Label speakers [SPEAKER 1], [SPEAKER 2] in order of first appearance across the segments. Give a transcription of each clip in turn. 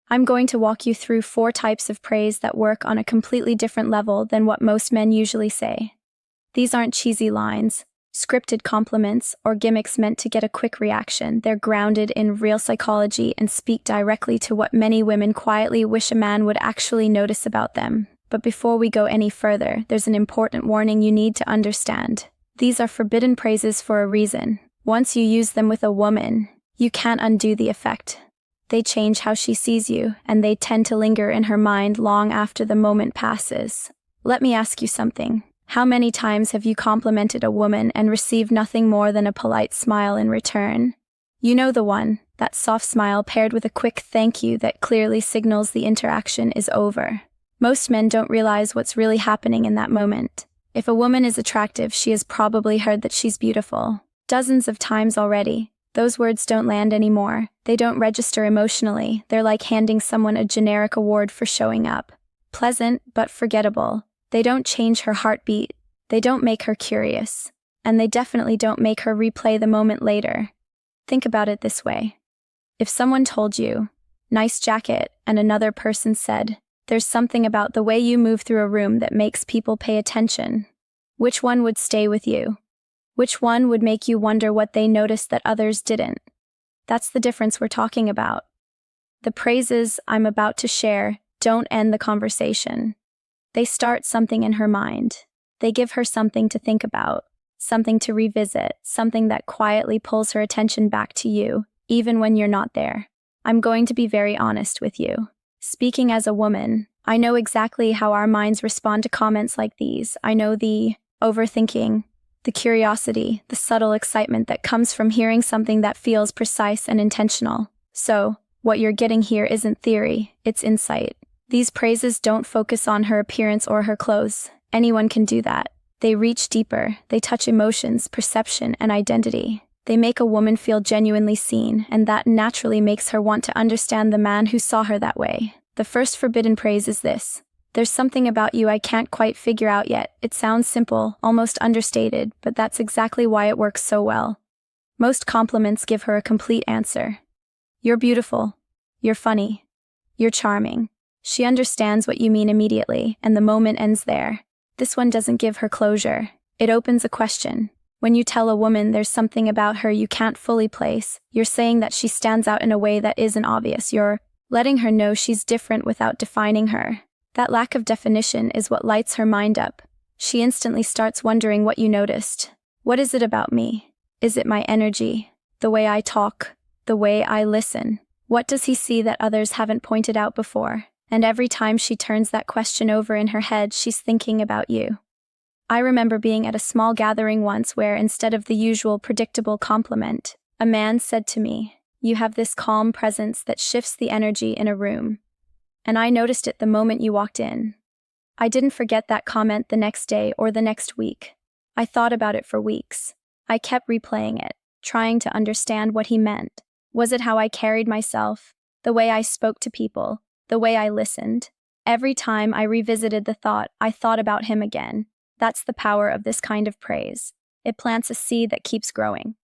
[SPEAKER 1] I'm going to walk you through 4 types of praise that work on a completely different level than what most men usually say. These aren't cheesy lines, scripted compliments, or gimmicks meant to get a quick reaction. They're grounded in real psychology and speak directly to what many women quietly wish a man would actually notice about them. But before we go any further, there's an important warning you need to understand. These are forbidden praises for a reason. Once you use them with a woman, you can't undo the effect. They change how she sees you, and they tend to linger in her mind long after the moment passes. Let me ask you something. How many times have you complimented a woman and received nothing more than a polite smile in return? You know the one, that soft smile paired with a quick thank you that clearly signals the interaction is over. Most men don't realize what's really happening in that moment. If a woman is attractive, she has probably heard that she's beautiful dozens of times already. Those words don't land anymore. They don't register emotionally. They're like handing someone a generic award for showing up. Pleasant, but forgettable. They don't change her heartbeat. They don't make her curious. And they definitely don't make her replay the moment later. Think about it this way. If someone told you, "Nice jacket," and another person said, "There's something about the way you move through a room that makes people pay attention," which one would stay with you? Which one would make you wonder what they noticed that others didn't? That's the difference we're talking about. The praises I'm about to share don't end the conversation. They start something in her mind. They give her something to think about, something to revisit, something that quietly pulls her attention back to you, even when you're not there. I'm going to be very honest with you. Speaking as a woman, I know exactly how our minds respond to comments like these. I know the overthinking, the curiosity, the subtle excitement that comes from hearing something that feels precise and intentional. So, what you're getting here isn't theory, it's insight. These praises don't focus on her appearance or her clothes. Anyone can do that. They reach deeper, they touch emotions, perception, and identity. They make a woman feel genuinely seen, and that naturally makes her want to understand the man who saw her that way. The first forbidden praise is this: "There's something about you I can't quite figure out yet." It sounds simple, almost understated, but that's exactly why it works so well. Most compliments give her a complete answer. You're beautiful. You're funny. You're charming. She understands what you mean immediately, and the moment ends there. This one doesn't give her closure. It opens a question. When you tell a woman there's something about her you can't fully place, you're saying that she stands out in a way that isn't obvious. You're letting her know she's different without defining her. That lack of definition is what lights her mind up. She instantly starts wondering what you noticed. What is it about me? Is it my energy? The way I talk? The way I listen? What does he see that others haven't pointed out before? And every time she turns that question over in her head, she's thinking about you. I remember being at a small gathering once where, instead of the usual predictable compliment, a man said to me, "You have this calm presence that shifts the energy in a room." And I noticed it the moment you walked in. I didn't forget that comment the next day or the next week. I thought about it for weeks. I kept replaying it, trying to understand what he meant. Was it how I carried myself, the way I spoke to people, the way I listened? Every time I revisited the thought, I thought about him again. That's the power of this kind of praise. It plants a seed that keeps growing.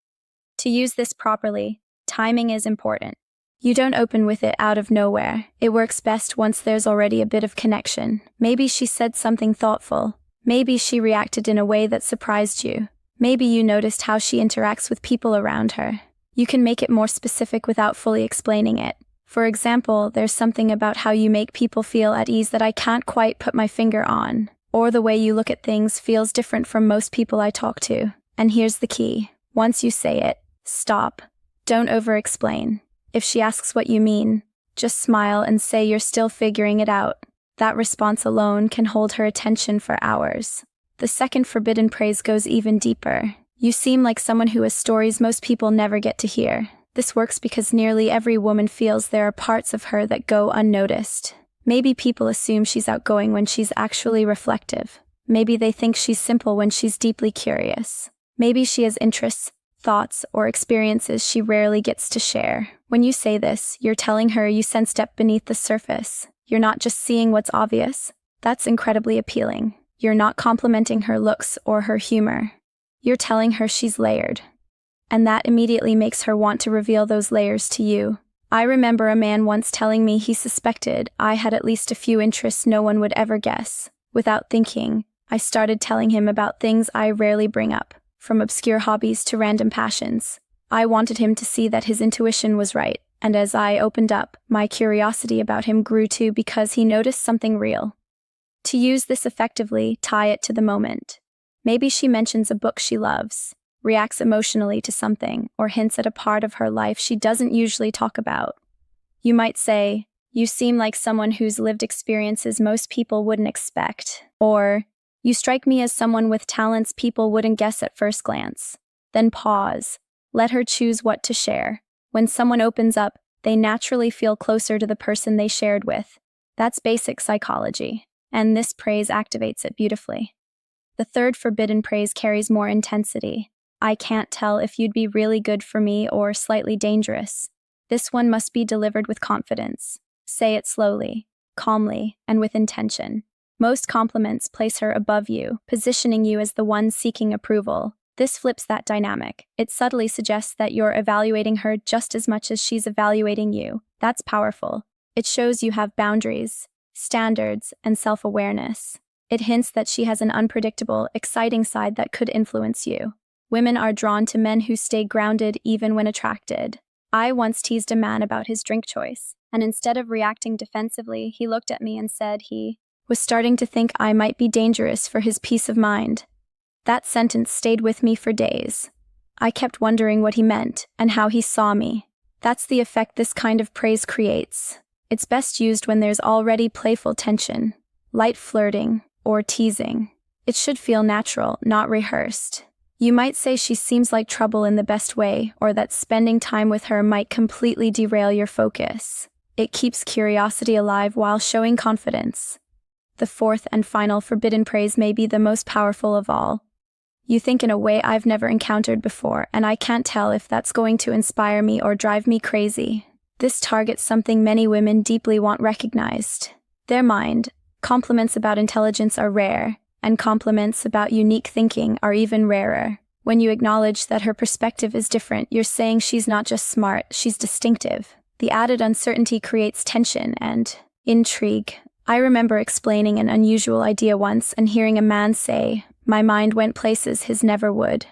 [SPEAKER 1] To use this properly, timing is important. You don't open with it out of nowhere. It works best once there's already a bit of connection. Maybe she said something thoughtful. Maybe she reacted in a way that surprised you. Maybe you noticed how she interacts with people around her. You can make it more specific without fully explaining it. For example, there's something about how you make people feel at ease that I can't quite put my finger on. Or the way you look at things feels different from most people I talk to. And here's the key. Once you say it, stop. Don't over-explain. If she asks what you mean, just smile and say you're still figuring it out. That response alone can hold her attention for hours. The second forbidden praise goes even deeper. You seem like someone who has stories most people never get to hear. This works because nearly every woman feels there are parts of her that go unnoticed. Maybe people assume she's outgoing when she's actually reflective. Maybe they think she's simple when she's deeply curious. Maybe she has interests, thoughts, or experiences she rarely gets to share. When you say this, you're telling her you sense depth beneath the surface. You're not just seeing what's obvious. That's incredibly appealing. You're not complimenting her looks or her humor. You're telling her she's layered. And that immediately makes her want to reveal those layers to you. I remember a man once telling me he suspected I had at least a few interests no one would ever guess. Without thinking, I started telling him about things I rarely bring up, from obscure hobbies to random passions. I wanted him to see that his intuition was right, and as I opened up, my curiosity about him grew too because he noticed something real. To use this effectively, tie it to the moment. Maybe she mentions a book she loves, reacts emotionally to something, or hints at a part of her life she doesn't usually talk about. You might say, "You seem like someone whose lived experiences most people wouldn't expect," or, "You strike me as someone with talents people wouldn't guess at first glance." Then pause. Let her choose what to share. When someone opens up, they naturally feel closer to the person they shared with. That's basic psychology, and this praise activates it beautifully. The third forbidden praise carries more intensity. "I can't tell if you'd be really good for me or slightly dangerous." This one must be delivered with confidence. Say it slowly, calmly, and with intention. Most compliments place her above you, positioning you as the one seeking approval. This flips that dynamic. It subtly suggests that you're evaluating her just as much as she's evaluating you. That's powerful. It shows you have boundaries, standards, and self-awareness. It hints that she has an unpredictable, exciting side that could influence you. Women are drawn to men who stay grounded even when attracted. I once teased a man about his drink choice, and instead of reacting defensively, he looked at me and said he was starting to think I might be dangerous for his peace of mind. That sentence stayed with me for days. I kept wondering what he meant and how he saw me. That's the effect this kind of praise creates. It's best used when there's already playful tension, light flirting, or teasing. It should feel natural, not rehearsed. You might say she seems like trouble in the best way, or that spending time with her might completely derail your focus. It keeps curiosity alive while showing confidence. The fourth and final forbidden praise may be the most powerful of all. "You think in a way I've never encountered before, and I can't tell if that's going to inspire me or drive me crazy." This targets something many women deeply want recognized. Their mind. Compliments about intelligence are rare, and compliments about unique thinking are even rarer. When you acknowledge that her perspective is different, you're saying she's not just smart, she's distinctive. The added uncertainty creates tension and intrigue. I remember explaining an unusual idea once and hearing a man say, "My mind went places his never would."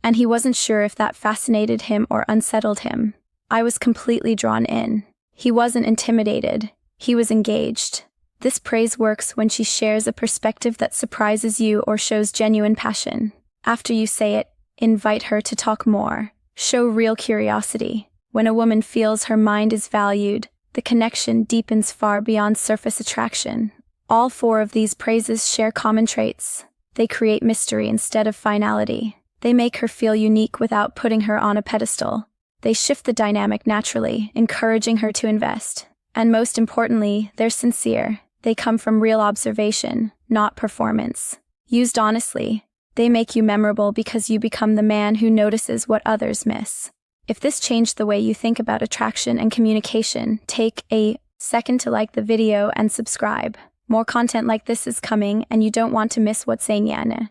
[SPEAKER 1] And he wasn't sure if that fascinated him or unsettled him. I was completely drawn in. He wasn't intimidated. He was engaged. This praise works when she shares a perspective that surprises you or shows genuine passion. After you say it, invite her to talk more. Show real curiosity. When a woman feels her mind is valued, the connection deepens far beyond surface attraction. All four of these praises share common traits. They create mystery instead of finality. They make her feel unique without putting her on a pedestal. They shift the dynamic naturally, encouraging her to invest. And most importantly, they're sincere. They come from real observation, not performance. Used honestly, they make you memorable because you become the man who notices what others miss. If this changed the way you think about attraction and communication, take a second to like the video and subscribe. More content like this is coming, and you don't want to miss what's saying.